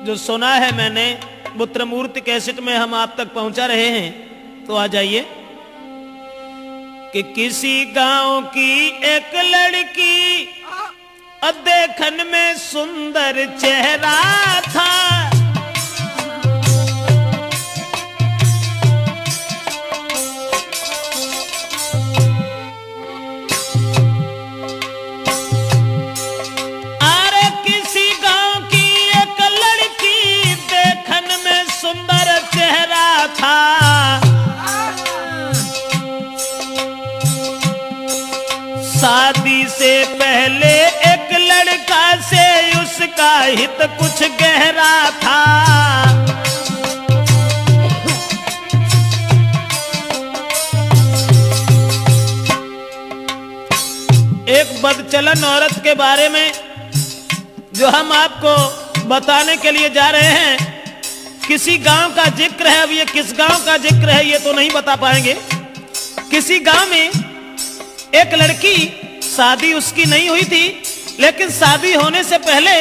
जो सुना है मैंने वो त्रिमूर्ति कैसेट में हम आप तक पहुंचा रहे हैं, तो आ जाइए। कि किसी गांव की एक लड़की देखन में सुंदर चेहरा था, शादी से पहले एक लड़का से उसका हित कुछ गहरा था। एक बदचलन औरत के बारे में जो हम आपको बताने के लिए जा रहे हैं, किसी गांव का जिक्र है। अब ये किस गांव का जिक्र है ये तो नहीं बता पाएंगे। किसी गांव में एक लड़की, शादी उसकी नहीं हुई थी, लेकिन शादी होने से पहले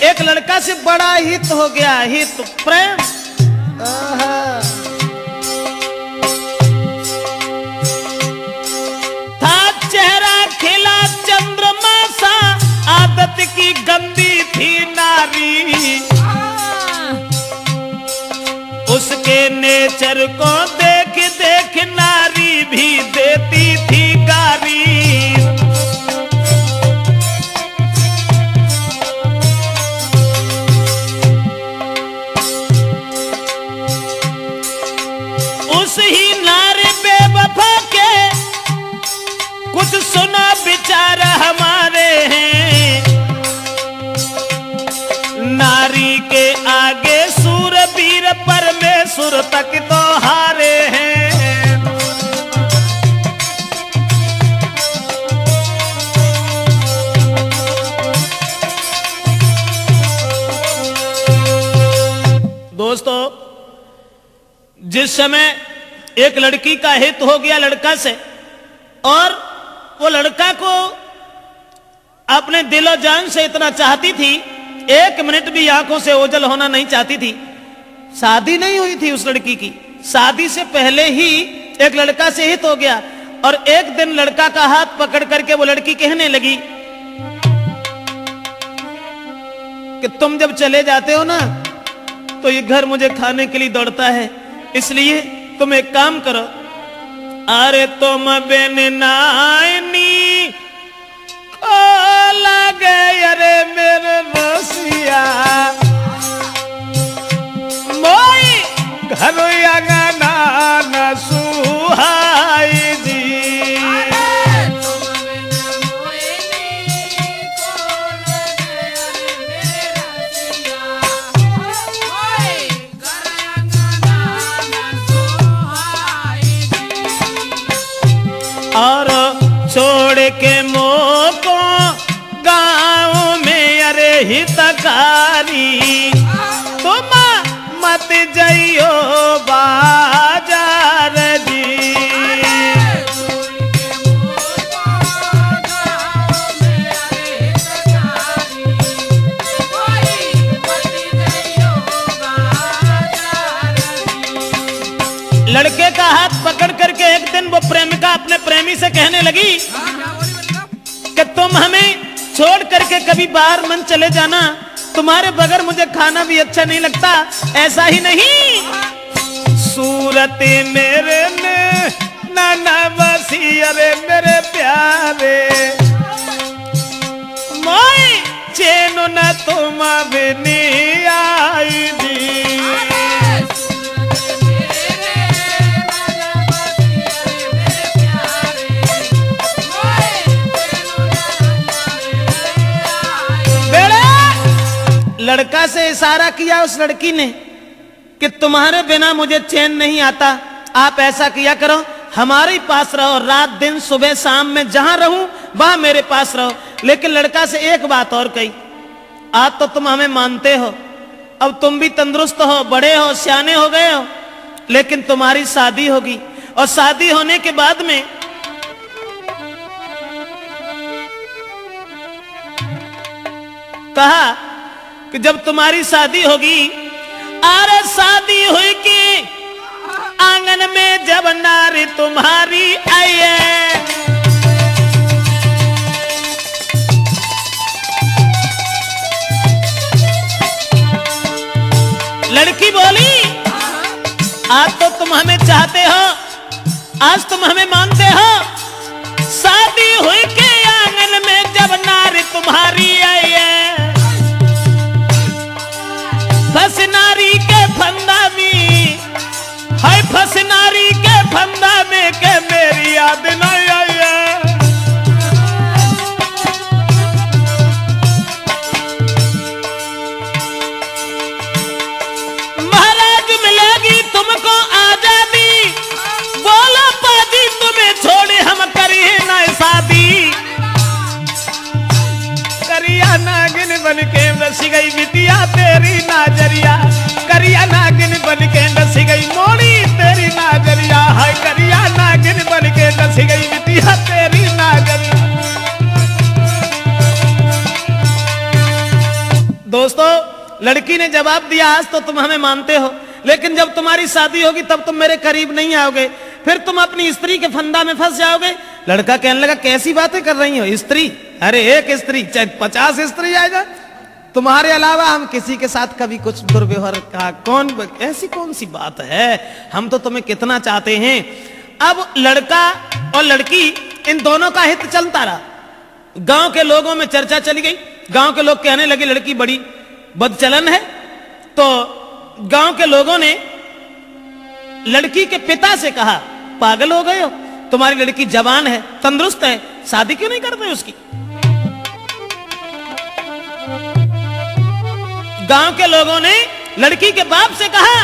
एक लड़का से बड़ा हित हो गया, हित प्रेम। था चेहरा खिला चंद्रमा सा, आदत की गंदी थी नारी, उसके नेचर को देख देख नारी भी देती थी गारी। उस ही नारी बेवफा के कुछ सुना विचार हमारे हैं, नारी के आगे सूरवीर परमेश्वर तक तो हारे हैं। दोस्तों, जिस समय एक लड़की का हित हो गया लड़का से, और वो लड़का को अपने दिलो जान से इतना चाहती थी, एक मिनट भी आंखों से ओझल होना नहीं चाहती थी। शादी नहीं हुई थी उस लड़की की, शादी से पहले ही एक लड़का से हित हो गया। और एक दिन लड़का का हाथ पकड़ करके वो लड़की कहने लगी कि तुम जब चले जाते हो ना तो ये घर मुझे खाने के लिए दौड़ता है, इसलिए तुम एक काम करो, अरे तुम बिन नानी को लगे अरे मेरे रसिया, मोई घर अंगना न सुहाई जी। और छोड़ के मोको गाँव में अरे हितकारी, तुम मत जाइयो बाजार जी। लड़के का हाथ पकड़ करके एक दिन वो प्रेमिका अपने प्रेमी से कहने लगी कि तुम हमें छोड़ करके कभी बाहर मन चले जाना, तुम्हारे बगैर मुझे खाना भी अच्छा नहीं लगता। ऐसा ही नहीं, सूरत मेरे ने नाना बसी अरे मेरे प्यारे, मोई चैन न तुम भी नहीं आई जी। लड़का से इशारा किया उस लड़की ने कि तुम्हारे बिना मुझे चैन नहीं आता, आप ऐसा किया करो, हमारे ही पास रहो, रात दिन सुबह शाम में जहां रहूं वहां मेरे पास रहो। लेकिन लड़का से एक बात और कही, आज तो तुम हमें मानते हो, अब तुम भी तंदुरुस्त हो, बड़े हो, सियाने हो गए हो, लेकिन तुम्हारी शादी होगी, और शादी होने के बाद में कहा कि जब तुम्हारी शादी होगी, अरे शादी हुई कि आंगन में जब नारी तुम्हारी आई है, लड़की बोली आज तो तुम हमें चाहते हो, आज तुम हमें मानते हो, शादी हुई के आंगन में जब नारी तुम्हारी आई है, फंस नारी के फंदा में, हाय फंस नारी के फंदा में के मेरी याद नहीं आई है। महाराज मिलेगी तुमको आजादी, बोलो पाजी तुम्हें छोड़े हम करिए ना शादी, करिया नागिन बन के रस गई बिटिया तेरी नाजरिया, करिया नागिन बन के रस गई मोड़ी तेरी नाजरिया, हाय करिया नागिन बन के रस गई बिटिया तेरी नाजरिया। दोस्तों, लड़की ने जवाब दिया आज तो तुम हमें मानते हो, लेकिन जब तुम्हारी शादी होगी तब तुम मेरे करीब नहीं आओगे, फिर तुम अपनी स्त्री के फंदा में फंस जाओगे। लड़का कहने लगा कैसी बातें कर रही हो, स्त्री? अरे एक स्त्री चाहे 50 स्त्री आएगा, तुम्हारे अलावा हम किसी के साथ कभी कुछ दुर्व्यवहार का ऐसी कौन सी बात है, हम तो तुम्हें कितना चाहते हैं। अब लड़का और लड़की इन दोनों का हित चलता रहा, गांव के लोगों में चर्चा चली गई, गांव के लोग कहने लगे लड़की बड़ी बदचलन है, तो गांव के लोगों ने लड़की के पिता से कहा पागल हो गए हो, तुम्हारी लड़की जवान है, तंदुरुस्त है, शादी क्यों नहीं करते उसकी। गांव के लोगों ने लड़की के बाप से कहा,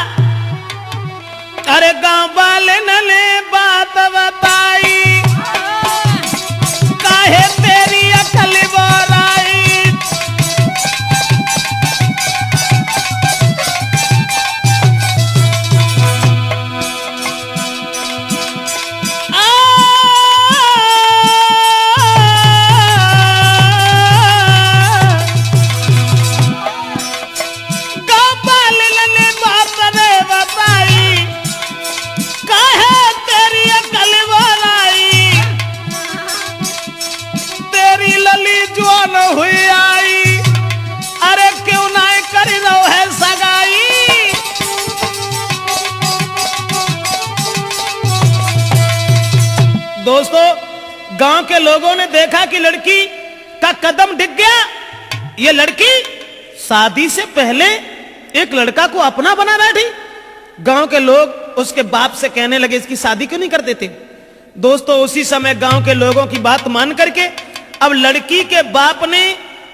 अरे गांव वाले ने बात बताई, काहे तेरी अकल बोराई, हुई आई, अरे क्यों ना कर रहो है सगाई। दोस्तों, गांव के लोगों ने देखा कि लड़की का कदम डिग गया, ये लड़की शादी से पहले एक लड़का को अपना बना बैठी। गांव के लोग उसके बाप से कहने लगे इसकी शादी क्यों नहीं कर देते। दोस्तों, उसी समय गांव के लोगों की बात मान करके अब लड़की के बाप ने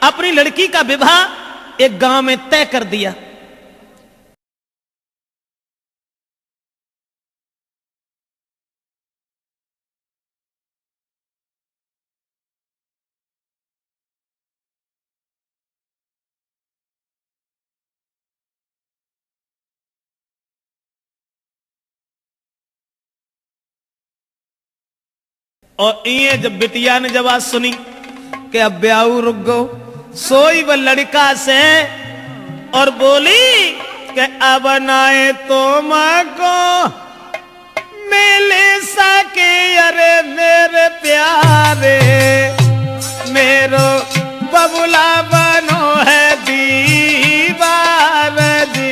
अपनी लड़की का विवाह एक गांव में तय कर दिया। और ये जब बिटिया ने जब आज सुनी कि अब ब्याह रुक गो, सोई वह लड़का से और बोली कि अब नाए तो मां को मिले सके, अरे मेरे प्यारे मेरो बबुला बनो है दीवार जी।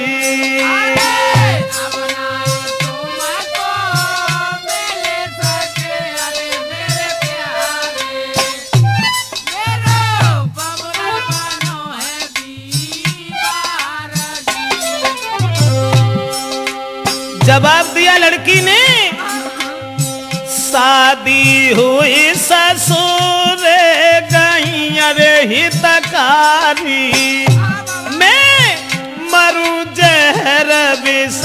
जवाब दिया लड़की ने, शादी हुई ससुर गई अरे हितकारी, मैं मरू जहर विष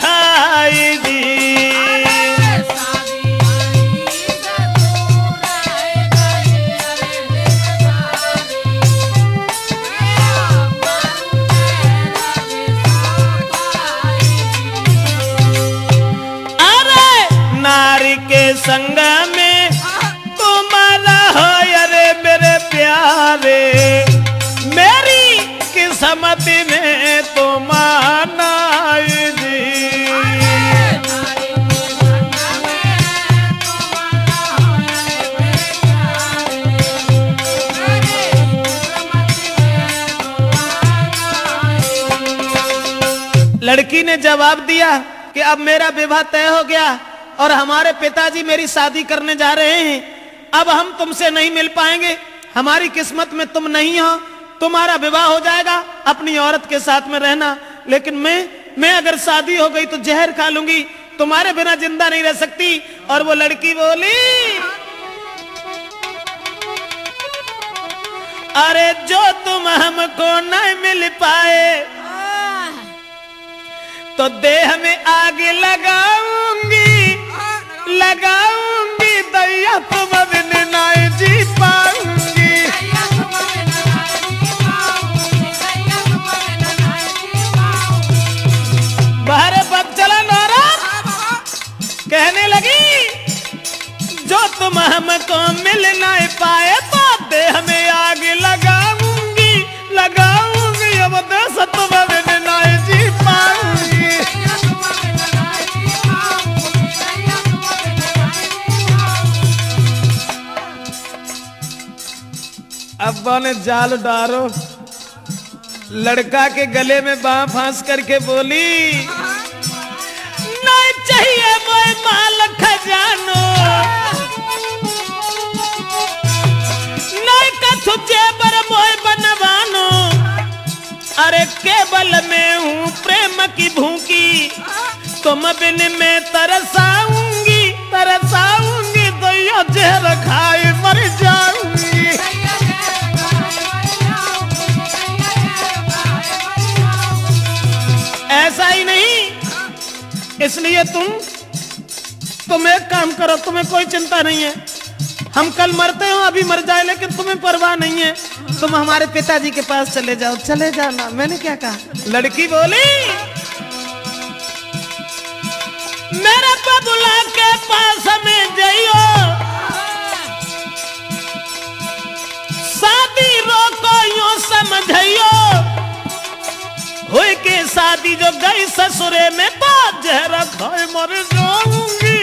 खाई दी। संग में तुम्हारा हो अरे मेरे प्यारे, मेरी किस किस्मत में तो मानाई जी। लड़की ने जवाब दिया कि अब मेरा विवाह तय हो गया और हमारे पिताजी मेरी शादी करने जा रहे हैं, अब हम तुमसे नहीं मिल पाएंगे, हमारी किस्मत में तुम नहीं हो, तुम्हारा विवाह हो जाएगा, अपनी औरत के साथ में रहना, लेकिन मैं अगर शादी हो गई तो जहर खा लूंगी, तुम्हारे बिना जिंदा नहीं रह सकती। और वो लड़की बोली, अरे जो तुम हमको नहीं मिल पाए तो देह में आग लगाऊंगी, लगाऊंगी, दैया तुम बिन नहीं जी पाऊंगी। बाहर पग चला नौरा कहने लगी, जो तुम हमको मिल नहीं पाए तो देह में आग लगाऊंगी, लगाऊंगी, अब देश तुम बिन नहीं जी पाऊंगी। अब्बा ने जाल डारो, लड़का के गले में बांह फांस करके बोली, नहीं चाहिए मोए माल खजानो, नहीं कछु जेबर मोए बनवानो, अरे केवल मैं हूँ प्रेम की भूखी, तुम बिन में तरसाऊंगी, तरसाऊंगी, दैया जहर खाए मर जाऊंगी। ऐसा ही नहीं, इसलिए तुम एक काम करो, तुम्हें कोई चिंता नहीं है, हम कल मरते हो, अभी मर जाए, लेकिन तुम्हें परवाह नहीं है, तुम हमारे पिताजी के पास चले जाओ, चले जाना। मैंने क्या कहा? लड़की बोली, मेरे बबुला के पास में जाइयो, शादी रोको यूं समझियो, हुई के शादी जो गई ससुरे में तो जहर खाए मर जाऊंगी,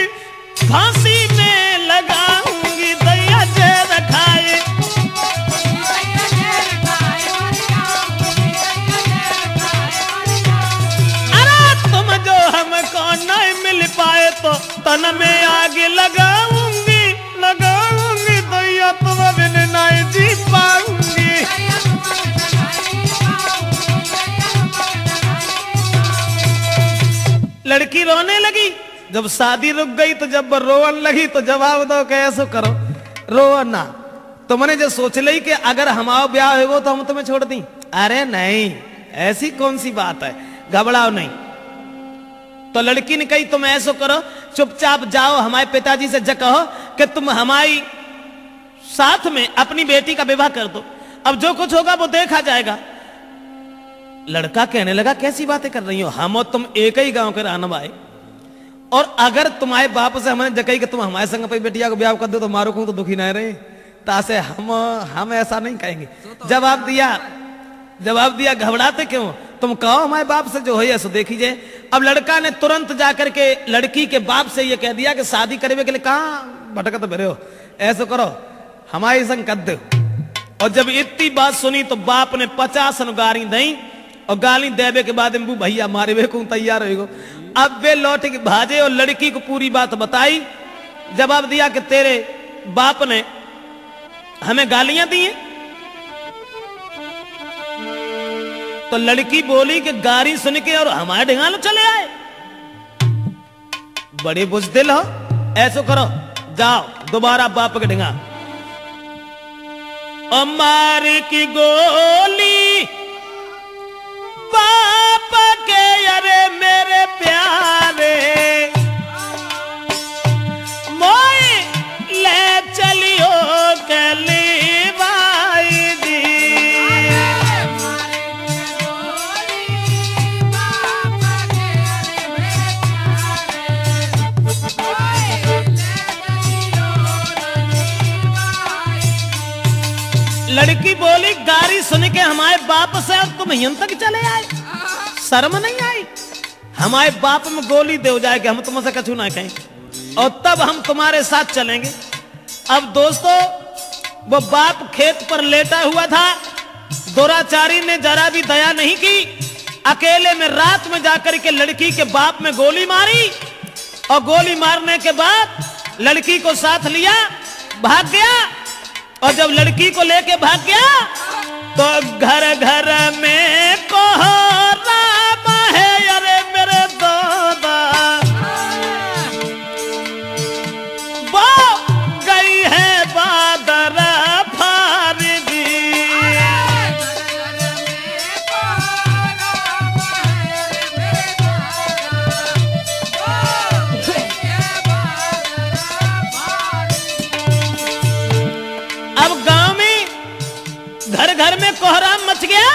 फांसी में लगाऊंगी, दैया जहर खाए। अरे तुम जो हमको नहीं मिल पाए तो तन में आग लगाऊंगी, लगाऊंगी, दैया तुम बिन नहीं जी पाऊंगी। लड़की रोने लगी, जब शादी रुक गई तो जब रोवन लगी तो जवाब दो कि ऐसा करो, रो ना, तुमने जो सोच ली कि अगर हमारा ब्याह होगा तो हम तुम्हें छोड़ दी, अरे नहीं, ऐसी कौन सी बात है, घबराओ नहीं। तो लड़की ने कही, तुम ऐसा करो, चुपचाप जाओ, हमारे पिताजी से कहो कि तुम हमारी साथ में अपनी बेटी का विवाह कर दो, अब जो कुछ होगा वो देखा जाएगा। लड़का कहने लगा, कैसी बातें कर रही हो, हम और तुम एक ही गांव के रहने वाले, और अगर तुम्हारे बाप से हमने जकई कि तुम हमारे संग अपनी बेटिया को ब्याह कर दो तो मारो को तो दुखी नहीं रहे, तासे हम ऐसा नहीं कहेंगे। जवाब दिया, घबराते क्यों, तुम कहो हमारे बाप से जो है ऐसा देखिए। अब लड़का ने तुरंत जाकर के लड़की के बाप से ये कह दिया कि शादी करने के लिए कहाँ भटकत भरे हो, ऐसा करो हमारे संग कर दो। और जब इतनी बात सुनी तो बाप ने 50 गाली दी, और गाली देवे के बाद भैया मारे वे को तैयार हो। अब वे लौट के भाजे और लड़की को पूरी बात बताई, जवाब दिया कि तेरे बाप ने हमें गालियां दी हैं। तो लड़की बोली कि गाली सुन के और हमारे ढिंगालो चले आए, बड़े बुजदिल हो, ऐसा करो जाओ दोबारा बाप के ढिंगा। और मार की गोली बाप के, अरे मेरे प्यारे मोए ले चलियो कली बाई जी। लड़की बोली, गाली सुन के हमारे बाप से तुम यहां तक चले आए, शर्म नहीं आई? हमारे बाप में गोली दे जाए कि हम तुमसे कछु ना कहें, और तब हम तुम्हारे साथ चलेंगे। अब दोस्तों, वो बाप खेत पर लेटा हुआ था, दुराचारी ने जरा भी दया नहीं की, अकेले में रात में जाकर के लड़की के बाप में गोली मारी, और गोली मारने के बाद लड़की को साथ लिया, भाग गया। और जब लड़की को लेके भाग गया तो घर घर में कोहराम है, अरे मेरे दादा वो गई है बादर फारदी। अब गांव में घर घर में कोहराम मच गया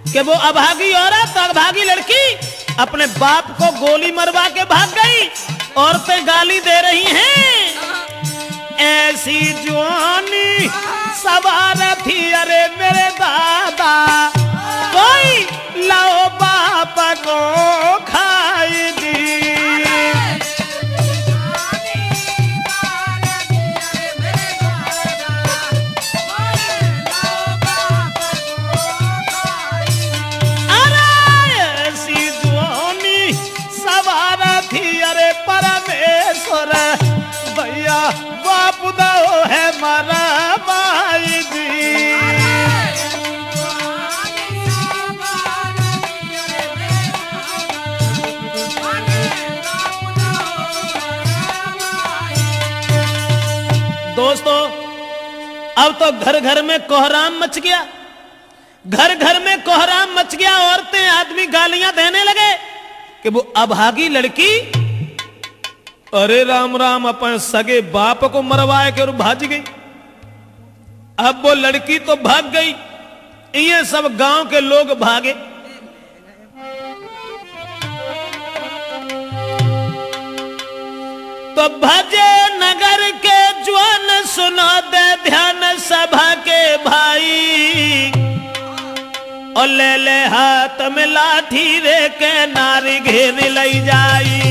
कि वो अभागी औरत, अभागी लड़की अपने बाप को गोली मरवा के भाग गई। औरतें गाली दे रही हैं, ऐसी जवानी सवार थी, अरे मेरे दादा कोई लाओ बाप को खाई दी। परमेश्वर भैया बाप दो है मारा माई दी। दोस्तों, अब तो घर घर में कोहराम मच गया, घर घर में कोहराम मच गया। औरतें आदमी गालियां देने लगे कि वो अभागी लड़की, अरे राम राम, अपन सगे बाप को मरवाए के और भाज गई। अब वो लड़की तो भाग गई, ये सब गांव के लोग भागे। तो भजे नगर के ज्वान सुनो दे ध्यान सभा के भाई, और ले ले हाथ में लाठी रे के नारी घेर लई जाई।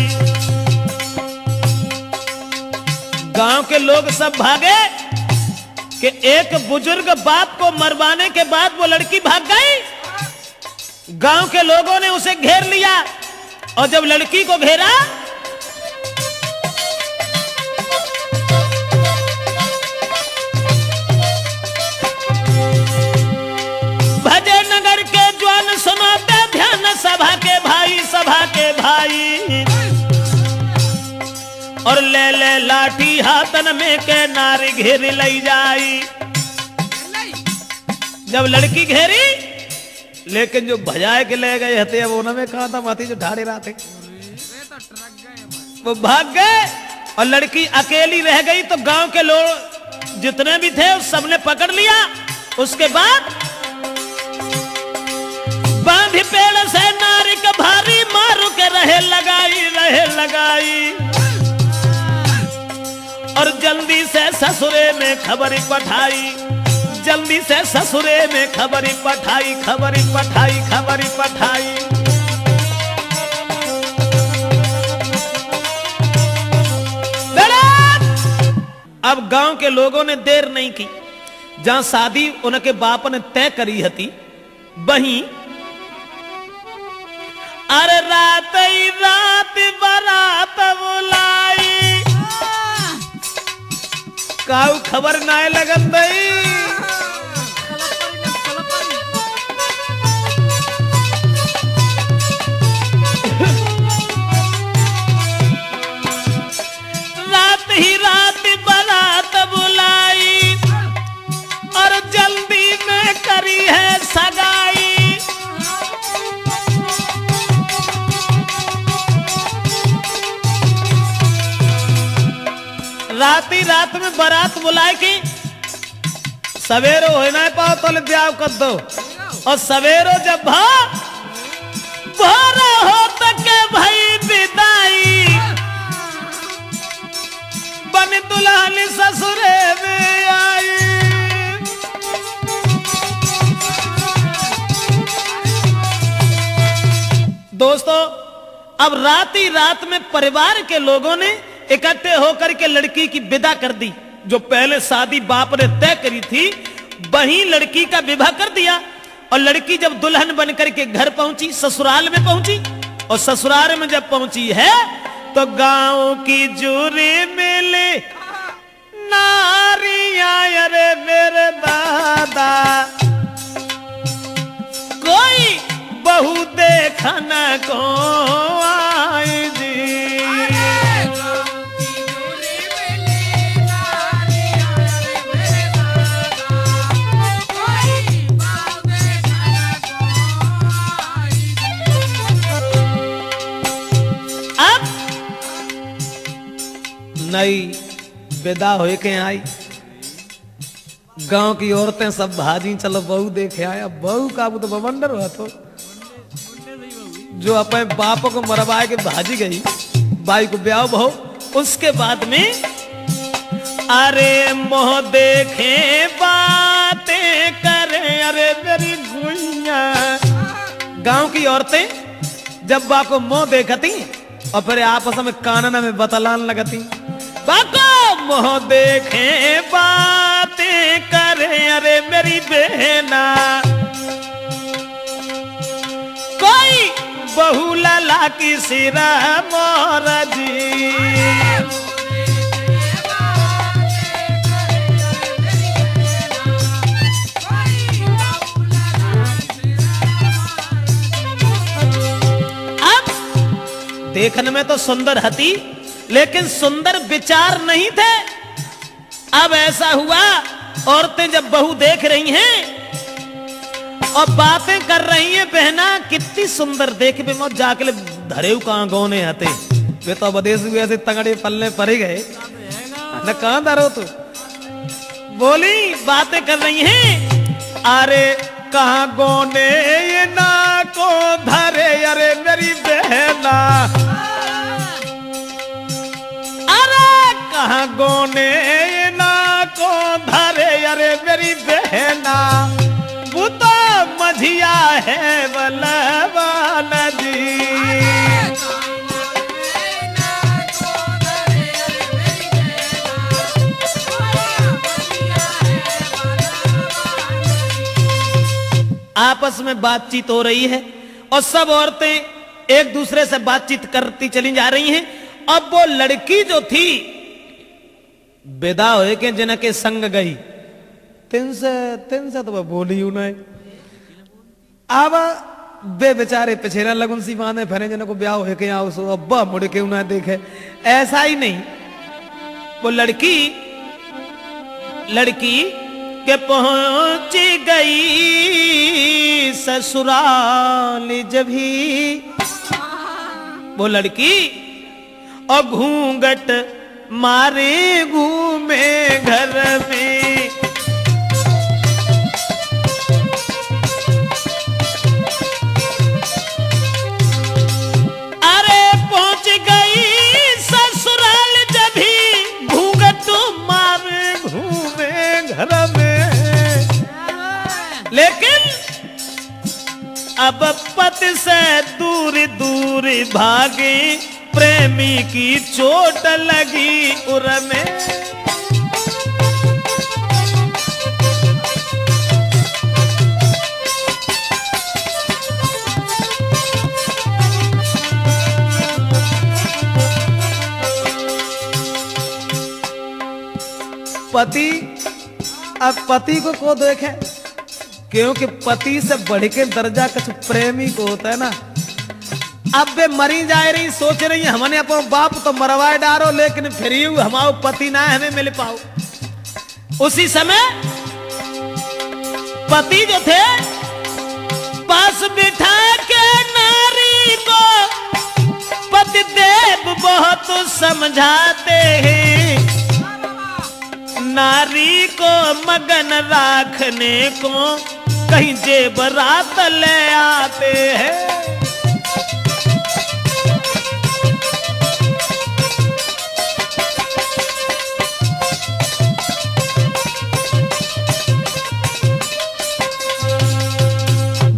गांव के लोग सब भागे कि एक बुजुर्ग बाप को मरवाने के बाद वो लड़की भाग गई। गांव के लोगों ने उसे घेर लिया, और जब लड़की को घेरा भजे नगर के ज्वान सुनाते ध्यान सभा के भाई, सभा के भाई, और ले ले लाठी हाथन में के नारी घेर लई जाई। जब लड़की घेरी, लेकिन जो भजाए के ले गए हते वो में कहा था माथी जो ढाड़े रहा थे, वो भाग गए और लड़की अकेली रह गई। तो गांव के लोग जितने भी थे उस सबने पकड़ लिया। उसके बाद बांधी पेड़ से नारी के भारी मारू के रहे लगाई, और जल्दी से ससुरे में खबरी पठाई, जल्दी से ससुरे में खबरी पठाई। अब गांव के लोगों ने देर नहीं की, जहां शादी उनके बाप ने तय करी हती, वहीं अरे रात ही रात बारात बुलाई, काऊ खबर नाय लगन दई। रात ही रात बारात बुलाई, और जल्दी में करी है सगाई। रात में बारात बुलाए कि सवेरो हो ना पाओ तो ब्याह कर दो, और सवेरो जब भोर हो तक के भाई विदाई, बन दुल्हन ससुरे में आई। दोस्तों, अब रात ही रात में परिवार के लोगों ने इकट्ठे होकर के लड़की की विदा कर दी। जो पहले शादी बाप ने तय करी थी, वहीं लड़की का विवाह कर दिया। और लड़की जब दुल्हन बनकर के घर पहुंची, ससुराल में पहुंची, और ससुराल में जब पहुंची है तो गांव की जूरी मिली नारियां, अरे मेरे दादा कोई बहू देखन को आई जी। अब नई विदा होए के आई, गांव की औरतें सब भाजी, चलो बहू देखे आया। बहू का तो बवंडर हुआ, तो जो अपने बाप को मरवाए के भाजी गई, बाई को ब्याह बहू। उसके बाद में अरे मोह देखे बातें करे, अरे मेरी गुइया। गांव की औरतें जब बा को मोह देखती और फिर आपस में कानन में बतलान लगती, बाको मोह देखे बातें करे, अरे मेरी बहना कोई बहू लाला की सिरा मोर जी। अब देखने में तो सुंदर हती, लेकिन सुंदर विचार नहीं थे। अब ऐसा हुआ, औरतें जब बहू देख रही हैं और बातें कर रही हैं, बहना कितनी सुंदर देख बे मौत जाके धरे कहां गौने आते वे तो विदेश भी ऐसे तगड़े पल्ले पड़े गए न, कहां धरो तो बोली बातें कर रही हैं। अरे कहां गौने ये ना को धरे, अरे मेरी बहना कहां गौने ना को धरे, अरे मेरी बहना वो तो मझिया है बलवान जी। आपस में बातचीत हो रही है और सब औरतें एक दूसरे से बातचीत करती चली जा रही हैं। अब वो लड़की जो थी विदा होए के जिनके संग गई, तिन से तो बोली नहीं। अब बे बेचारे पिछेरा लगुन सी बांधे फिरे जिनको ब्याह होए के आओ सो अब्बा मुड़ के उन्हें देखे। ऐसा ही नहीं, वो लड़की के पहुंच गई ससुराल जब ही वो लड़की और घूंघट मारे घूमे घर में। अरे पहुंच गई ससुराल जब ही घूंघट मारे घूमे घर में। लेकिन अब पति से दूर दूर भागे, प्रेमी की चोट लगी उर में। पति अब पति को देखे, क्योंकि पति से बढ़ के दर्जा कुछ प्रेमी को होता है ना। अब वे मरी जा रही, सोच रही है हमने अपना बाप तो मरवाए डारो, लेकिन फिर हमारा पति ना हमें मिल पाओ। उसी समय पति जो थे पास बिठा के नारी को पति देव बहुत समझाते हैं, नारी को मगन रखने को कहीं जेबरात ले आते हैं।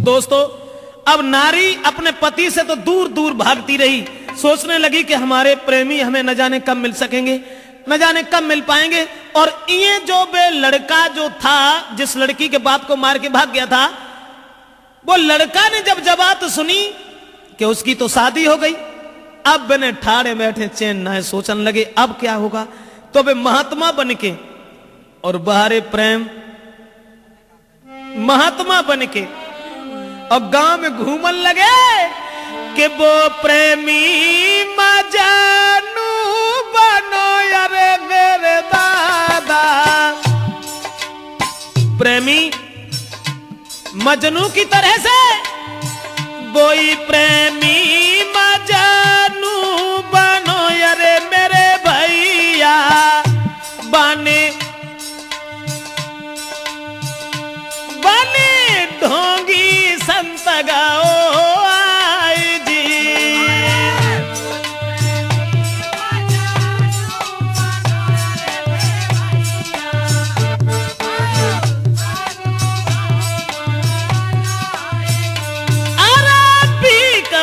दोस्तों अब नारी अपने पति से तो दूर दूर भागती रही, सोचने लगी कि हमारे प्रेमी हमें न जाने कब मिल सकेंगे, न जाने कब मिल पाएंगे। और ये जो बे लड़का जो था, जिस लड़की के बाप को मार के भाग गया था, वो लड़का ने जब बात सुनी कि उसकी तो शादी हो गई, अब बने ठाड़े बैठे चैन ना है, सोचने लगे अब क्या होगा। तो वे महात्मा बन के और बहारे प्रेम महात्मा बन के और गांव में घूमन लगे कि वो प्रेमी मजनू बनो यारे मेरे दादा। प्रेमी मजनू की तरह से वही प्रेमी मजनू बनो यारे मेरे भैया। बने बने ढोंगी संत गाओ आई जी।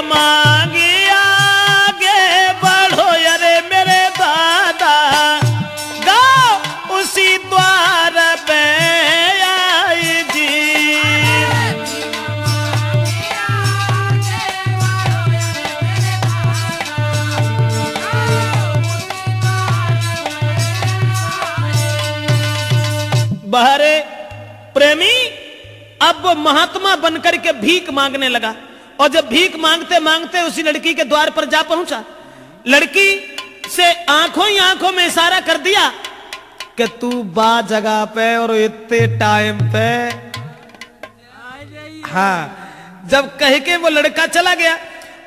मांगे आगे बढ़ो यारे मेरे दादा, गाओ उसी द्वार पे आई जी। बहरे प्रेमी अब महात्मा बनकर के भीख मांगने लगा, और जब भीख मांगते मांगते उसी लड़की के द्वार पर जा पहुंचा, लड़की से आंखों ही आंखों में इशारा कर दिया कि तू बा जगह पे और इतने टाइम पे। हाँ, जब कह के वो लड़का चला गया,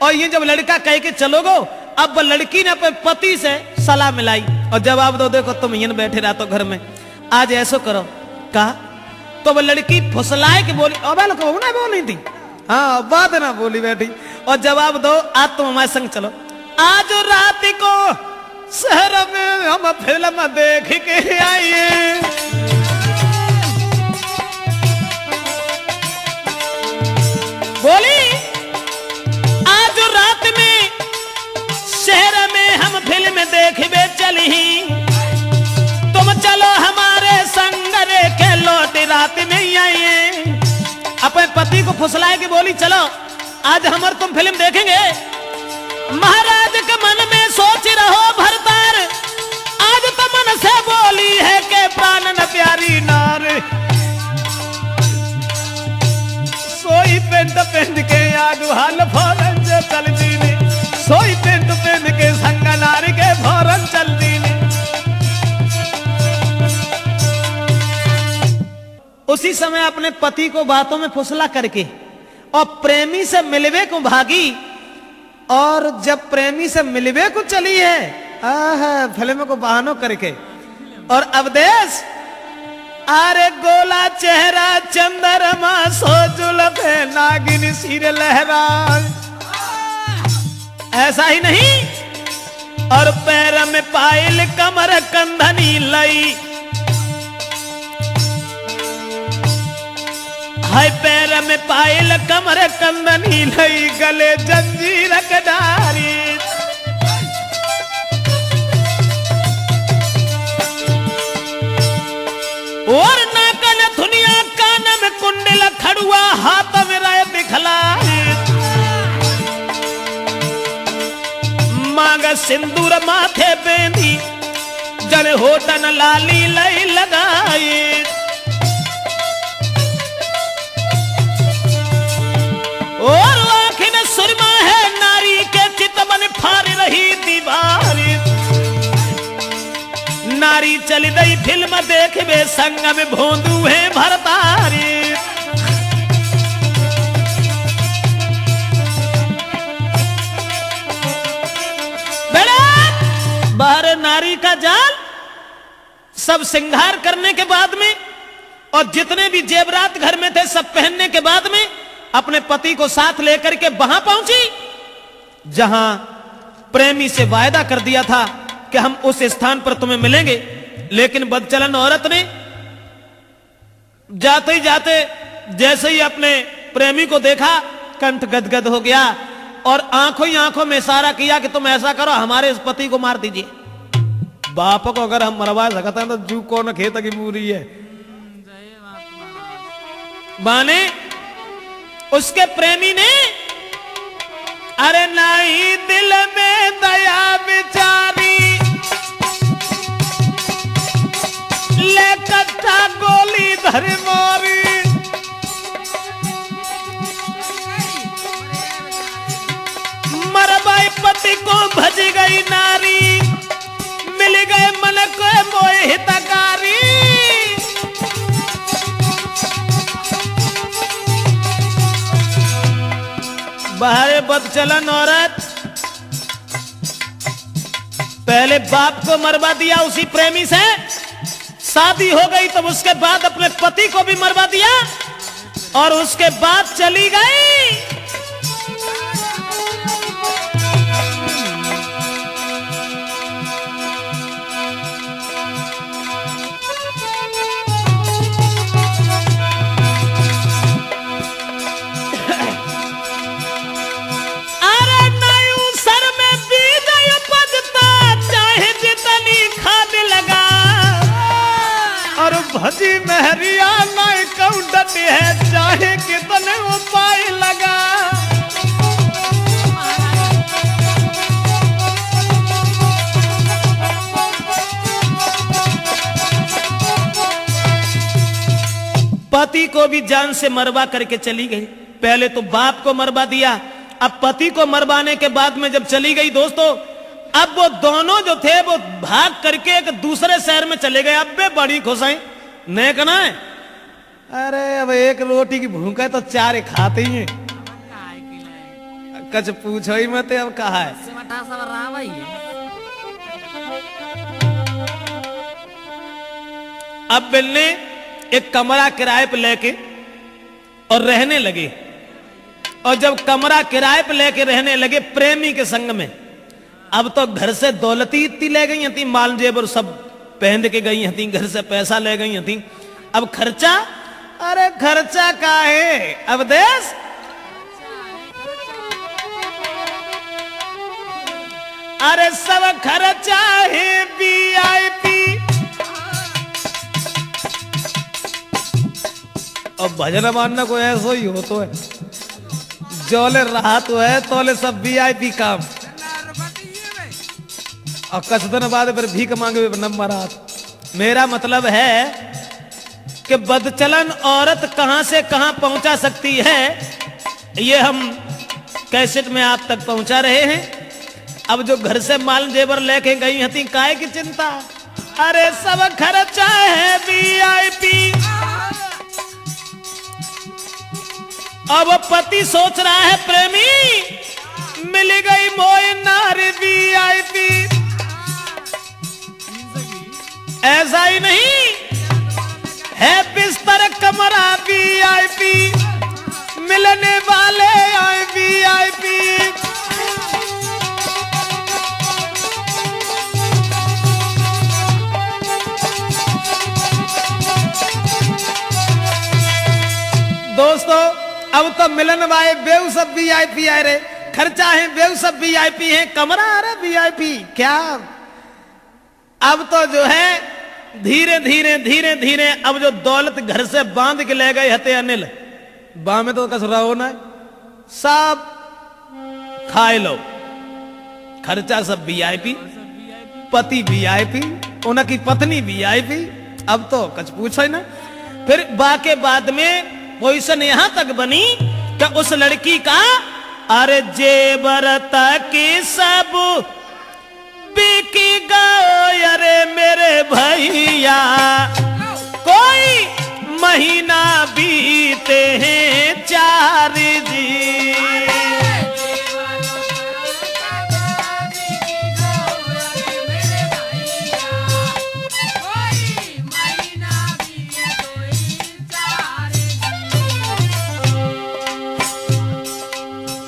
और ये जब लड़का कह के चलो गो, अब वो लड़की ने अपने पति से सलाह मिलाई और जवाब दो, देखो तुम यहीं बैठे रहा तो घर में, आज ऐसो करो। कहा तो वो लड़की फुसलाए के बोली, अबे लोग ना बोली थी, हाँ बात ना बोली बैठी, और जवाब दो आज तुम हमारे संग चलो। आज रात को शहर में हम फिल्म देख के आइए। बोली आज रात में शहर में हम फिल्म देखबे चली, तुम चलो हमारे संग रे के लौट रात में ही आइए। अपने पति को फुसलाए के बोली चलो आज हम और तुम फिल्म देखेंगे। महाराज के मन में सोच रहो भरतार, आज तो मन से बोली है के प्राण न प्यारी नार। सोई पेंट पेंट के आगू हाल फौरन से चल दीने, सोई पेंट पेंट के संग नार के फौरन चल दीने। उसी समय अपने पति को बातों में फुसला करके और प्रेमी से मिलवे को भागी, और जब प्रेमी से मिलवे को चली है फिल्म को बहानों करके, और अवदेश अरे गोला चेहरा चंद्रमा सो जुल्फे नागिन सिर लहरा। ऐसा ही नहीं, और पैर में पायल कमर कंधनी लई, हाय पैर में पायल कमर कंदनी लई, गले जंजीर कडारी। और नाकन धुनिया कान में कुंडल खड़ुआ, हाथ में राय बिखलाई, मांग सिंदूर माथे बेंदी, जड़ होटन लाली लई लगाई। और आंखें में सुरमा है नारी के चित मन फाड़ रही दीवारी। नारी चली गई फिल्म देखबे संग में भोंदू है भरतारी। बाहर नारी का जाल सब श्रृंगार करने के बाद में, और जितने भी जेवरात घर में थे सब पहनने के बाद में अपने पति को साथ लेकर के वहां पहुंची जहां प्रेमी से वायदा कर दिया था कि हम उस स्थान पर तुम्हें मिलेंगे। लेकिन बदचलन औरत ने जाते ही जाते जैसे ही अपने प्रेमी को देखा कंठ गदगद हो गया और आंखों ही आंखों में इशारा किया कि तुम ऐसा करो, हमारे इस पति को मार दीजिए। बाप को अगर हम मरवा सकते हैं तो जू कौन खेत की पूरी है। माने उसके प्रेमी ने अरे नहीं दिल में दया बिचारी, ले कट्टा गोली धर मारी। मरवाई पति को भज गई नारी, मिल गए मन को मोह हितकारी। बाहर बदचलन औरत पहले बाप को मरवा दिया उसी प्रेमी से, शादी हो गई तब उसके बाद अपने पति को भी मरवा दिया और उसके बाद चली गई। भजी महरिया नहीं कौडत है, चाहे कितने उपाय लगा। पति को भी जान से मरवा करके चली गई। पहले तो बाप को मरवा दिया, अब पति को मरवाने के बाद में जब चली गई दोस्तों, अब वो दोनों जो थे वो भाग करके एक दूसरे शहर में चले गए। अब वे बड़ी खुश हैं, नहीं कहना है अरे अब एक रोटी की भूख है तो चार खाते ही हैं। कुछ पूछो ही मत, अब कहा है अब बिल्ली एक कमरा किराए पे लेके और रहने लगे। और जब कमरा किराए पे लेके रहने लगे प्रेमी के संग में, अब तो घर से दौलती इतनी ले गई थी, माल जेबर सब पहन के गई थी, घर से पैसा ले गई थी। अब खर्चा, अरे खर्चा का है अब देश। अरे सब खर्चा है VIP। और भजन मानना को ऐसा ही हो तो है, जोले रहा तो है तोले सब VIP काम। और कुछ दिन बाद फिर भीख मांगे नंबर हाथ। मेरा मतलब है कि बदचलन औरत कहां से कहां पहुंचा सकती है, ये हम कैसेट में आप तक पहुंचा रहे हैं। अब जो घर से माल जेवर लेके गई हती, काहे की चिंता, अरे सब खर्चा है VIP। अब पति सोच रहा है प्रेमी मिल गई मोय नारी VIP। ऐसा ही नहीं है, बिस्तर कमरा VIP, मिलने वाले आए VIP। दोस्तों अब तो मिलन वाले बेऊ सब VIP आए रे, खर्चा है बेऊ सब VIP है, कमरा आ रहा VIP क्या। अब तो जो है धीरे धीरे धीरे धीरे अब जो दौलत घर से बांध के ले गए हते अनिल, बा में तो कस रहो ना, सब खाए लो, खर्चा सब VIP, पति VIP, उनकी पत्नी VIP। अब तो कुछ पूछो ही ना। फिर बाके बाद में पोजीशन यहां तक बनी कि उस लड़की का अरे जेवर तक सब बिकी गए। अरे मेरे भैया कोई महीना बीते हैं 4 जी।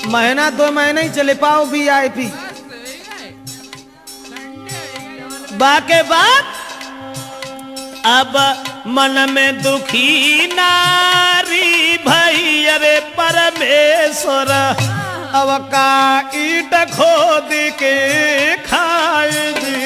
महीना 2 महीने ही चले पाओ VIP। बाके बाद अब मन में दुखी नारी भई, अरे परमेश्वर परमेश्वर अब का ईट खोद के खाए जी।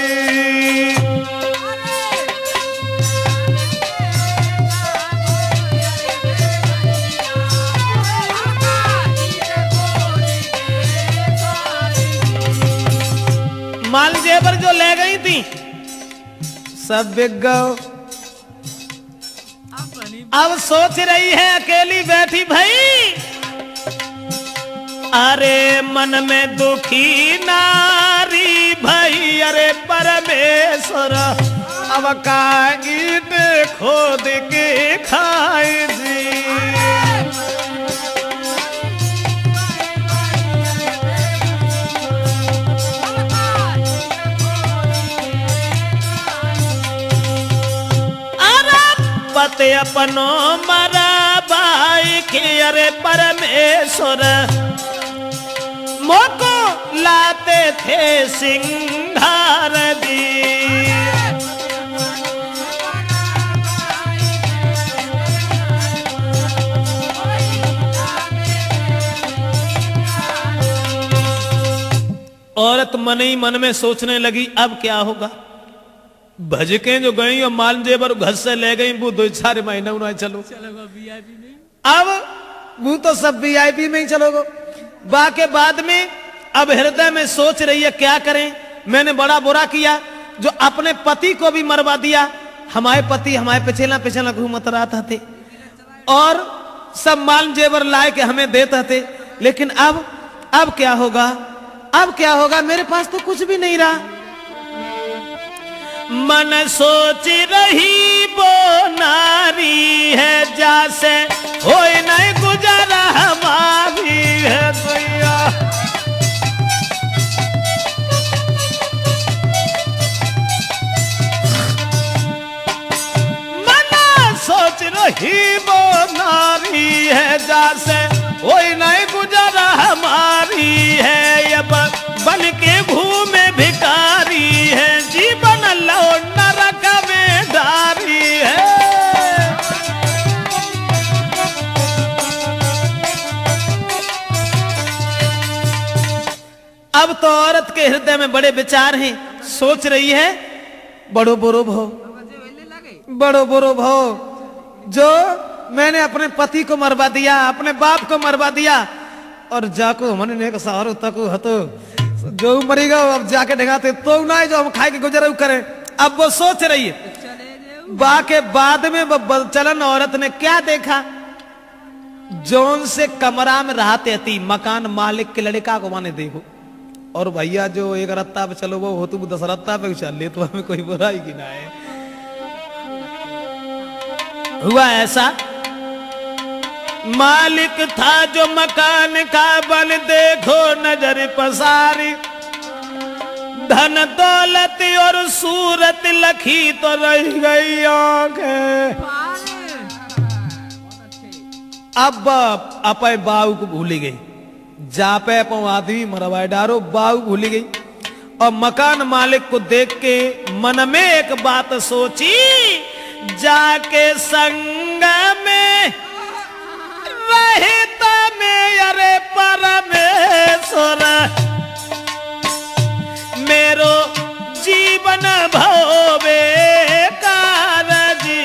माल जेवर जो ले गई थी सब बिक गए। अब सोच रही है अकेली बैठी भाई, अरे मन में दुखी नारी भाई, अरे परमेश्वर अब का ईट खोद के खाए जी। पते अपनो मरा भाई के, अरे परमेश्वर मोको लाते थे सिंगार दी। औरत मन ही मन में सोचने लगी अब क्या होगा। भजकें जो गई और माल जेवर घर से ले गई, वो 2-4 महीने उन्हें चलो वीआईपी में। अब वो तो सब वीआईपी में ही चलोगे। बाके बाद में अब हृदय में सोच रही है क्या करें, मैंने बड़ा बुरा किया जो अपने पति को भी मरवा दिया। हमारे पति हमारे पिछला घूमत रहता थे और सब माल जेवर लाए के हमें देते थे, लेकिन अब क्या होगा, अब क्या होगा, मेरे पास तो कुछ भी नहीं रहा। मन सोच रही वो नारी है जैसे हो नहीं गुजारा हमारी है भैया। मन सोच रही वो नारी है जैसे हो नहीं गुजारा हमारी है, ये बन के घूमे भिखारी है, जीवन लो नरक में डारी है। अब तो औरत के हृदय में बड़े विचार हैं, सोच रही है बड़ो बुरो भो जो मैंने अपने पति को मरवा दिया, अपने बाप को मरवा दिया और जाको हमने ने सहारो तक हतो जो मरेगा अब जाके ढगाते तो ना जो हम खाए के गुजर करें। अब वो सोच रही है। बाके बाद में चलन औरत ने क्या देखा, जोन से कमरा में रहते थी मकान मालिक के लड़का को माने देखो, और भैया जो एक रत्ता पे चलो वो हो तुम 10 रत्ता पे चल ले तो हमें कोई बुराई की ना है। हुआ ऐसा, मालिक था जो मकान का बन देखो नजर पसारी, धन दौलत और सूरत लखी तो रह गई आंखें। अब अपे बाऊ को भूली गई, जापे अपो आदमी मरवाए डारो, बाऊ भूली गई और मकान मालिक को देख के मन में एक बात सोची, जाके संग में रहता में अरे परमेश्वर मेरो जीवन भवे कारजी।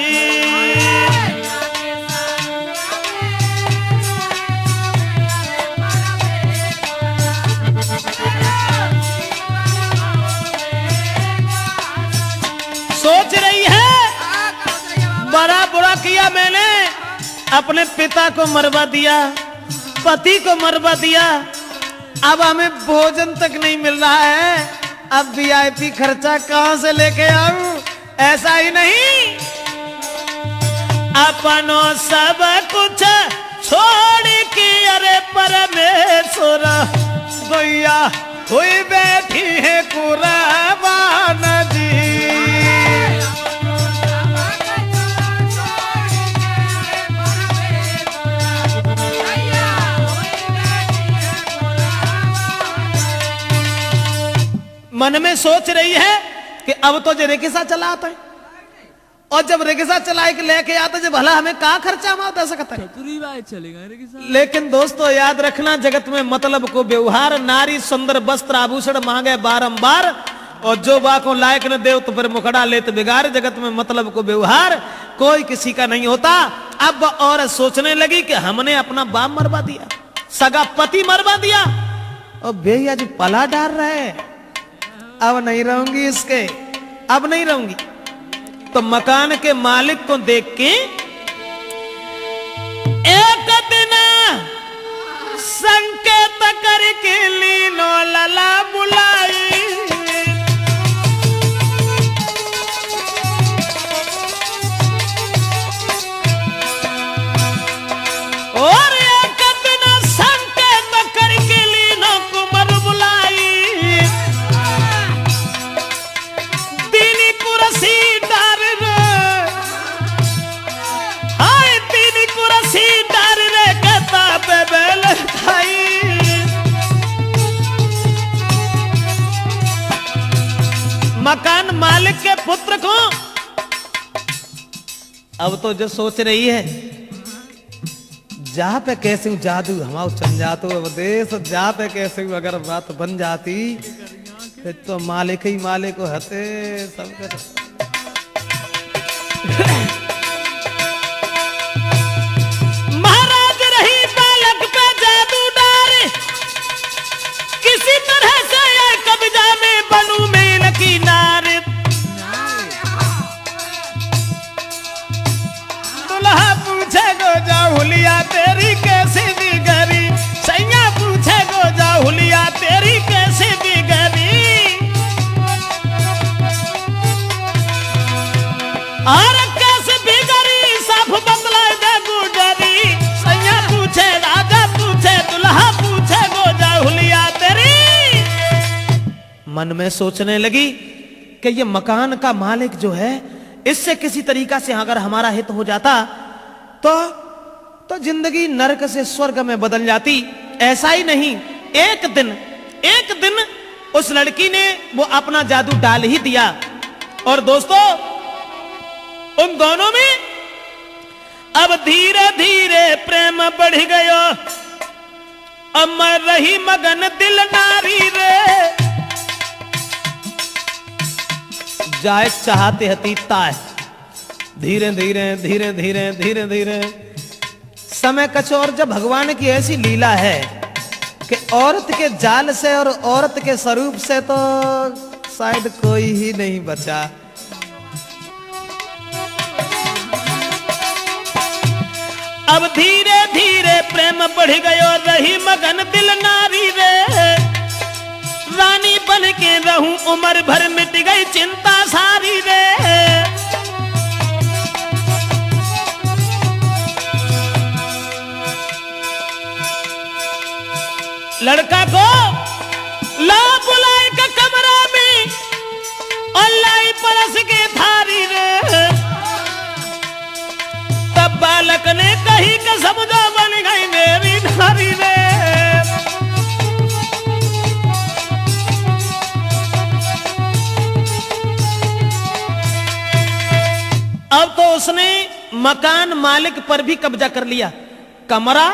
सोच रही है बड़ा बुरा किया मैंने, अपने पिता को मरवा दिया, पति को मरवा दिया, अब हमें भोजन तक नहीं मिल रहा है, अब वीआईपी खर्चा कहां से लेके आऊं। ऐसा ही नहीं, अपनों सब कुछ छोड़ के अरे परमेश्वर भैया हुई बैठी है कुर्बान जी। मन में सोच रही है कि अब तो जे रिक्शा चलाता है, और जब रिक्शा चला के लेके आता जब भला हमें कहाँ खर्चा माता सकता है। लेकिन दोस्तों याद रखना, जगत में मतलब को व्यवहार, नारी सुंदर वस्त्र आभूषण मांगे बारंबार, और जो बाको लायक न दे तो फिर मुखड़ा ले तो बिगाड़। जगत में मतलब को व्यवहार कोई किसी का नहीं होता। अब और सोचने लगी कि हमने अपना बाप मरवा दिया, सगा पति मरवा दिया, और भैया जो पला डाल रहे, अब नहीं रहूंगी इसके, अब नहीं रहूंगी। तो मकान के मालिक को देख के एक दिन संकेत करके लीनो लला बुलाई, और एक दिन संकेत करके लीनो कुमर बुलाई, दीनी कुर्सी डार रे, हाय दीनी कुर्सी डार रे कहता बेबेल खाई। मकान मालिक के पुत्र को अब तो जो सोच रही है, जहाँ पे कैसे जादू हमारा चल जातो अब देश, जहाँ पे कैसे अगर बात बन जाती फिर तो मालिक ही मालिक हते सब। महाराज रही बालक पे जादू डार, किसी तरह से ये कब्जा में बनू में की नार। दुल्हा पूछे गो जा हुलिया तेरी कैसी बिगड़ी, सैया पूछे गो जा हुलिया तेरी कैसी बिगड़ी, और कैसे बिगड़ी सब बदला दे गुजरी, सैया पूछे राजा पूछे दुल्हा पूछे गो जा हुलिया तेरी। मन में सोचने लगी कि ये मकान का मालिक जो है, इससे किसी तरीका से अगर हमारा हित हो जाता तो जिंदगी नरक से स्वर्ग में बदल जाती। ऐसा ही नहीं, एक दिन उस लड़की ने वो अपना जादू डाल ही दिया, और दोस्तों उन दोनों में अब धीरे धीरे प्रेम बढ़ गयो, अमर रही मगन दिल नारी रे, जाए चाहते हती ताय। धीरे धीरे धीरे धीरे धीरे धीरे समय कचौर। जब भगवान की ऐसी लीला है कि औरत के जाल से और औरत के स्वरूप से तो शायद कोई ही नहीं बचा। अब धीरे धीरे प्रेम बढ़ गयो, रही मगन दिल नारी रे, रानी बन के रहूं उम्र भर मिट गई चिंता सारी रे। लड़का को ला बुलाए का कमरा में और लाई परस के थारी रे, तब बालक ने कही कि समझो बन गई मेरी नारी रे। अब तो उसने मकान मालिक पर भी कब्जा कर लिया। कमरा,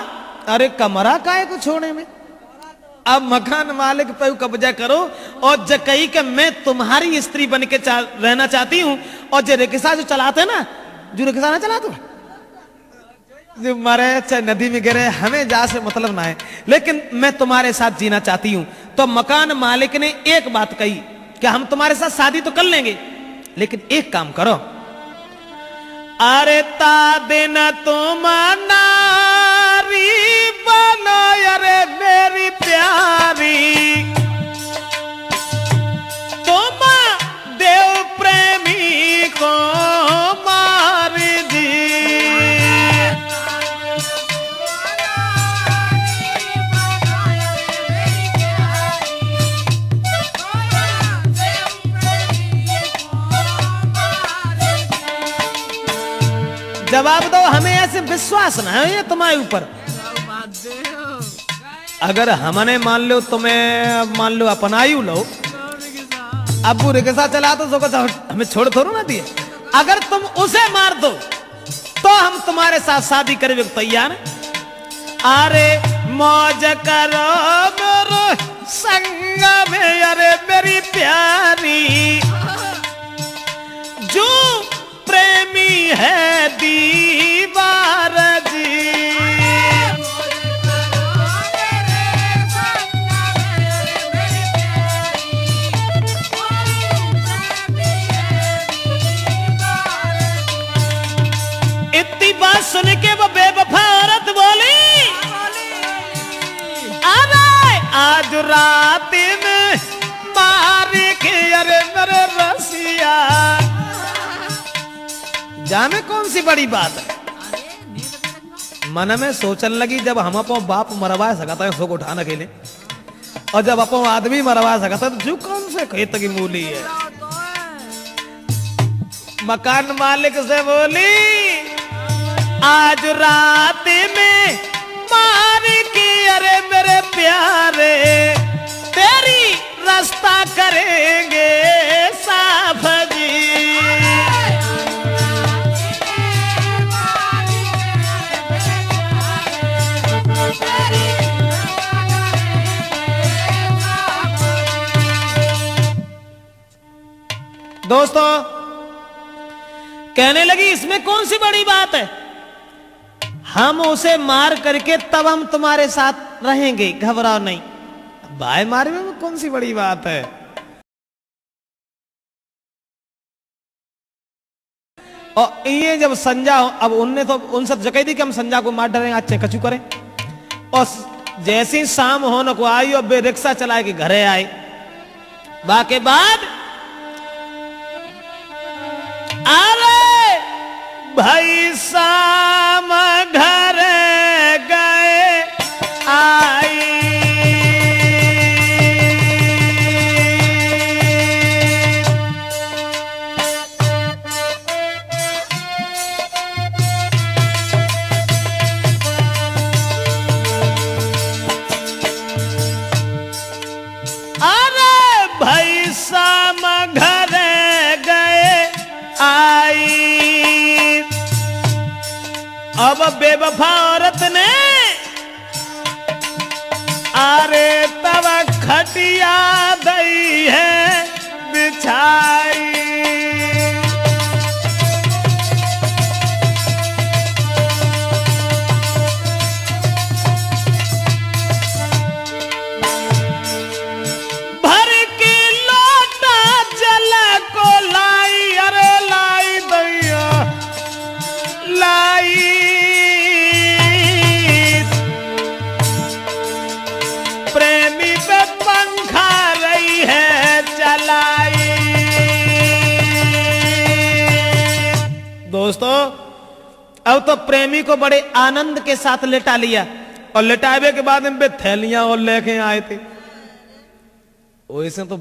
अरे कमरा काहे को छोड़े में, अब मकान मालिक पर कब्जा करो और जकई के मैं तुम्हारी स्त्री बन के रहना चाहती हूं। और जो रिक्शा जो चलाते ना, जो रिक्शा ना चला तो जो मरे चाहे नदी में गिरे, हमें जा से मतलब ना है, लेकिन मैं तुम्हारे साथ जीना चाहती हूं। तो मकान मालिक ने एक बात कही कि हम तुम्हारे साथ शादी तो कर लेंगे, लेकिन एक काम करो, अरे ता दिन तुम नारी बनो, अरे मेरी प्यारी, तुम देव प्रेमी को मार दी। जवाब दो, हमें ऐसे विश्वास ना है ये तुम्हारे ऊपर। अगर हमने मान लो, तुम्हें मान लो अपनायु लो, अबू रिक्शा चला तो हमें छोड़ थोड़ो ना दिए, अगर तुम उसे मार दो तो हम तुम्हारे साथ शादी करने को तैयार हैं। अरे मौज करो मेरे संग में, अरे मेरी प्यारी, जो प्रेमी है दीवार जी। इतनी बात सुन के वो बेवफा औरत बोली, अरे आज रात में मार के, अरे मेरे रसिया। जाने कौन सी बड़ी बात है, मन में सोचन लगी, जब हम अपो बाप मरवा सकता है उसको उठाने के लिए, और जब अपो आदमी मरवा सकता है तो जो कौन से खेत की मूली है। मकान मालिक से बोली, आज रात में मार के, अरे मेरे प्यारे, तेरी रास्ता करेंगे साफ जी। दोस्तों कहने लगी, इसमें कौन सी बड़ी बात है, हम उसे मार करके तब हम तुम्हारे साथ रहेंगे, घबराओ नहीं। भाई मारे में कौन सी बड़ी बात है। और ये जब संजा, अब उनने तो उनसे जगह दी कि हम संजा को मार डरेंगे, अच्छे कचू करें। और जैसे ही शाम होने को आई और बे रिक्शा चला के घरे आए, बाके बाद अरे भाई शाम घर गए आई, अरे भाई शाम घर गए आई। अब बेवफा औरत ने अरे तब खटिया दई है बिछाई, भर के लोटा जल को लाई, अरे लाई दैया लाई, प्रेमी पे पंखा रही है चलाई। दोस्तों अब तो प्रेमी को बड़े आनंद के साथ लेटा लिया, और लेटावे के बाद इन पे थैलियां और लेके आए थे। वैसे तो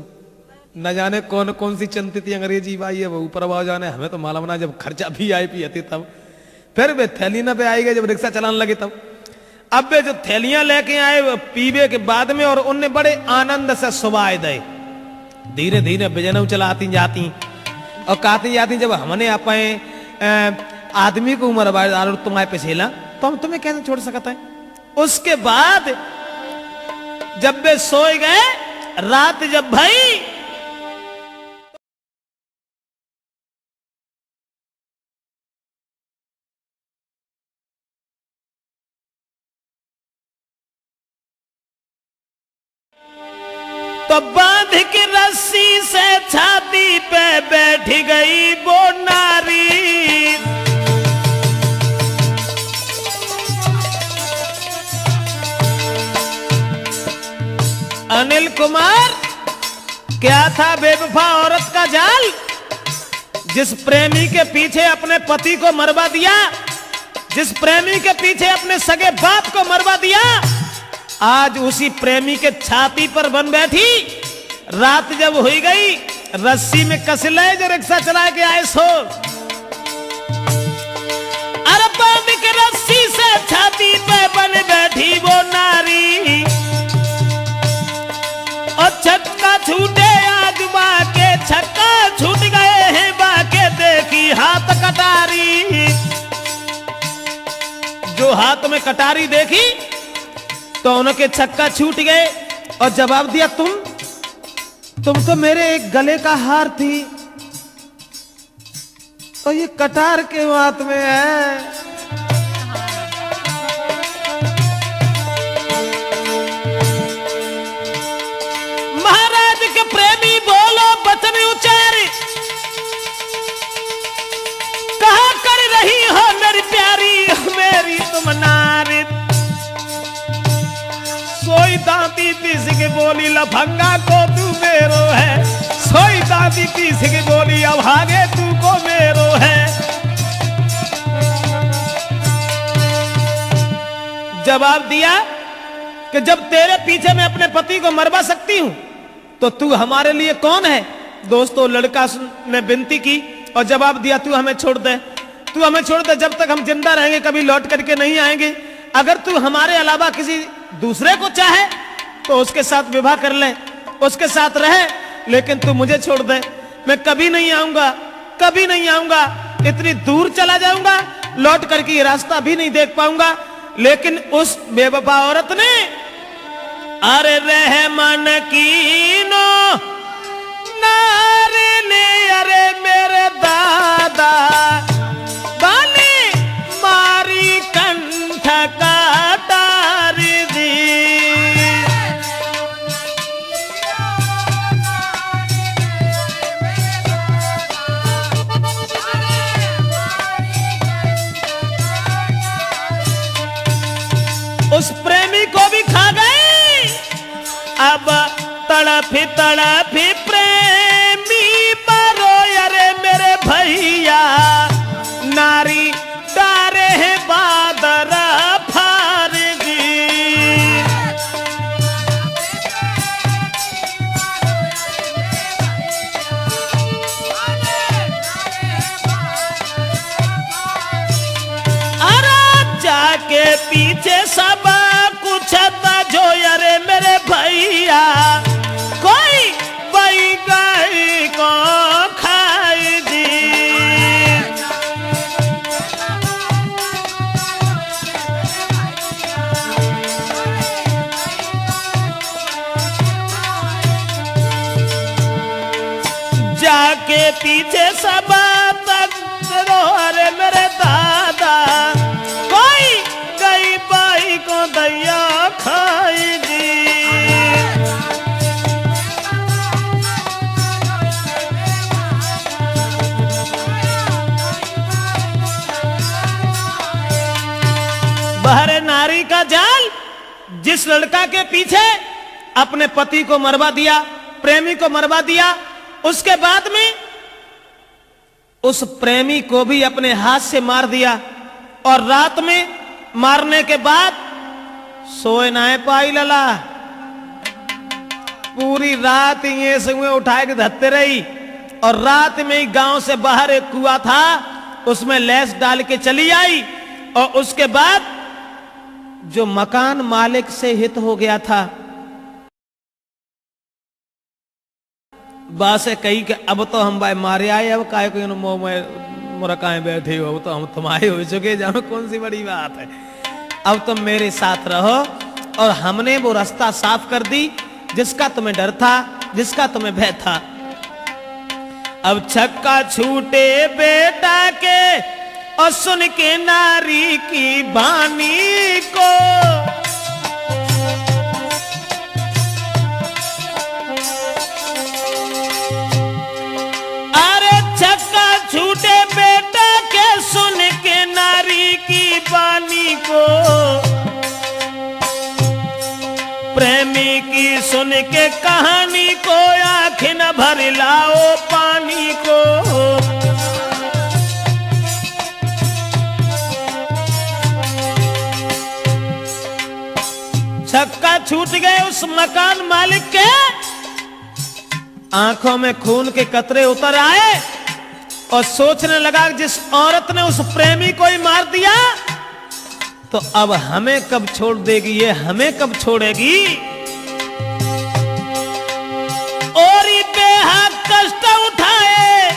न जाने कौन कौन सी चलती थी अंग्रेजी भाई है, वो ऊपर आवाज जाने, हमें तो मालूम ना, जब खर्चा भी आई पी थी तब। फिर वे थैली न पे आई गए जब रिक्शा चलाने लगे तब। अब वे जो थैलियां लेके आए वो पीवे के बाद में, और उनने बड़े आनंद से सुबाह दे, धीरे धीरे बिजनऊ चलाती जाती और कहती जाती, जब हमने अपने आदमी को उम्र बार तुम्हारे पे झेला तो हम तुम्हें कैसे छोड़ सकता है। उसके बाद जब वे सोए गए, रात जब भाई तो बांध के रस्सी से छाती पे बैठ गई वो नारी, अनिल कुमार क्या था बेवफा औरत का जाल, जिस प्रेमी के पीछे अपने पति को मरवा दिया, जिस प्रेमी के पीछे अपने सगे बाप को मरवा दिया, आज उसी प्रेमी के छाती पर बन बैठी। रात जब हुई गई, रस्सी में कस ले जो रिक्शा चला के आए सो, अरे बांध के रस्सी से छाती पे बन बैठी वो नारी, और छक्का छूटे आज बाके, छक्का छूट गए हैं बाके, देखी हा हाथ में कटारी देखी तो उनके छक्का छूट गए और जवाब दिया, तुम तो मेरे एक गले का हार थी और ये कटार के हाथ में है। महाराज के प्रेमी बोलो बचन उचारी, कहा कर रही हो मेरी प्यारी मेरी तुम नारी। सोई दांती पीस के बोली लफंगा को तू मेरो है, सोई दांती पीस के बोली अब आगे तू को मेरो है। जवाब दिया कि जब तेरे पीछे मैं अपने पति को मरवा सकती हूं तो तू हमारे लिए कौन है। दोस्तों लड़का ने विनती की और जवाब दिया, तू हमें छोड़ दे, तू हमें छोड़ दे, जब तक हम जिंदा रहेंगे कभी लौट करके नहीं आएंगे। अगर तू हमारे अलावा किसी दूसरे को चाहे तो उसके साथ विवाह कर ले, उसके साथ रहे, लेकिन तू मुझे छोड़ दे। मैं कभी नहीं आऊंगा, कभी नहीं आऊंगा, इतनी दूर चला जाऊंगा, लौट करके ये रास्ता भी नहीं देख पाऊंगा। लेकिन उस बेवफा औरत ने अरे रहमन कीनो नारे ने अरे मेरे दादा बाली मारी कंठ काटार दी। उस प्रेमी को भी खा गई। अब तड़फी तड़फी प्रेमी परो अरे मेरे भैया नारी डारे हैं बादर फारगी। अरे जाके पीछे सब कुछ जो अरे मेरे भैया कोई बई गाय को खाई दी। जाके पीछे सब तक अरे मेरे दादा कोई गई बाई को दैया खाई दी। बहरे नारी का जाल, जिस लड़का के पीछे अपने पति को मरवा दिया, प्रेमी को मरवा दिया, उसके बाद में उस प्रेमी को भी अपने हाथ से मार दिया और रात में मारने के बाद सोए ना पाई लला। पूरी रात ये सुबह उठाए के धरते रही और रात में ही गांव से बाहर एक कुआं था, उसमें लैस डाल के चली आई। और उसके बाद जो मकान मालिक से हित हो गया था, बासे कही कि अब तो हम भाई मारे आए, अब काय कोई मोह में मुरकाए बैठे हो, तो हम तुम्हारे हो चुके, जानो कौन सी बड़ी बात है। अब तुम मेरे साथ रहो। और हमने वो रास्ता साफ कर दी जिसका तुम्हें डर था, जिसका तुम्हें भय था। अब छक्का छूटे बेटा के और सुन के नारी की बानी को, अरे छक्का छूटे बेटा के सुन के नारी की बानी को, प्रेमी की सुन के कहानी को आँखें न भर लाओ पानी को। छक्का छूट गए उस मकान मालिक के, आंखों में खून के कतरे उतर आए और सोचने लगा जिस औरत ने उस प्रेमी को ही मार दिया तो अब हमें कब छोड़ देगी, ये हमें कब छोड़ेगी। और ये बेहद कष्ट उठाए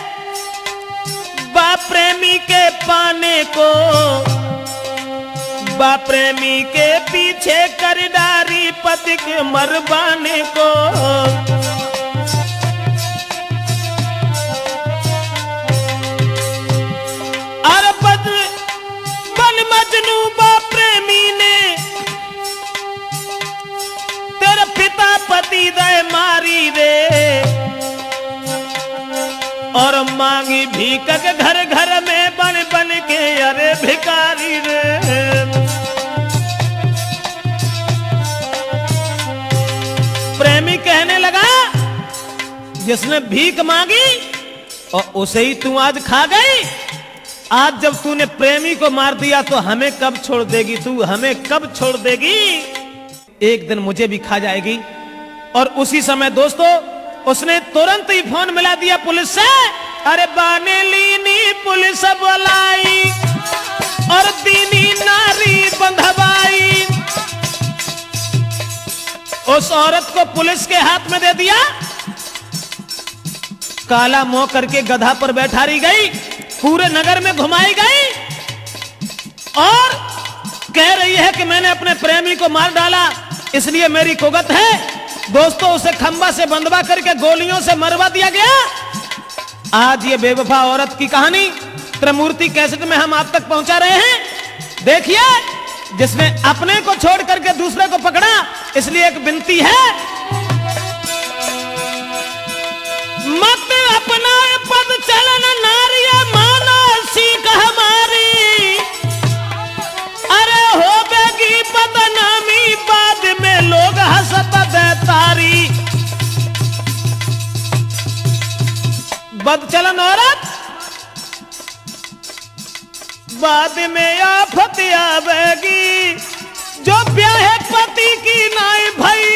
बाप प्रेमी के पाने को, बा प्रेमी के पीछे कर डारी पति के मरवाने को। अरे बन मजनू बा प्रेमी ने तेरे पिता पति दे मारी रे, और मांगी भीख के घर घर में बन बन के अरे भिखारी रे। प्रेमी कहने लगा जिसने भीख मांगी और उसे ही तू आज खा गई। आज जब तूने प्रेमी को मार दिया तो हमें कब छोड़ देगी तू, हमें कब छोड़ देगी? एक दिन मुझे भी खा जाएगी। और उसी समय दोस्तों उसने तुरंत ही फोन मिला दिया पुलिस से। अरे बाने लीनी पुलिस बुलाई और दीनी नारी बंधवाई। उस औरत को पुलिस के हाथ में दे दिया। काला मुंह करके गधा पर बैठारी गई, पूरे नगर में घुमाई गई और कह रही है कि मैंने अपने प्रेमी को मार डाला, इसलिए मेरी कुगत है। दोस्तों उसे खंबा से बंधवा करके गोलियों से मरवा दिया गया। आज ये बेवफा औरत की कहानी त्रिमूर्ति कैसेट में हम आप तक पहुंचा रहे हैं। देखिए जिसने अपने को छोड़ करके दूसरे को पकड़ा, इसलिए एक विनती है, मत अपना पद चलन नारिया माना सीख हमारी। अरे हो बेगी बदनामी बाद में लोग हंसत दे तारी। बदचलन औरत बाद में आफत आवेगी, जो ब्याह पति की नाई भई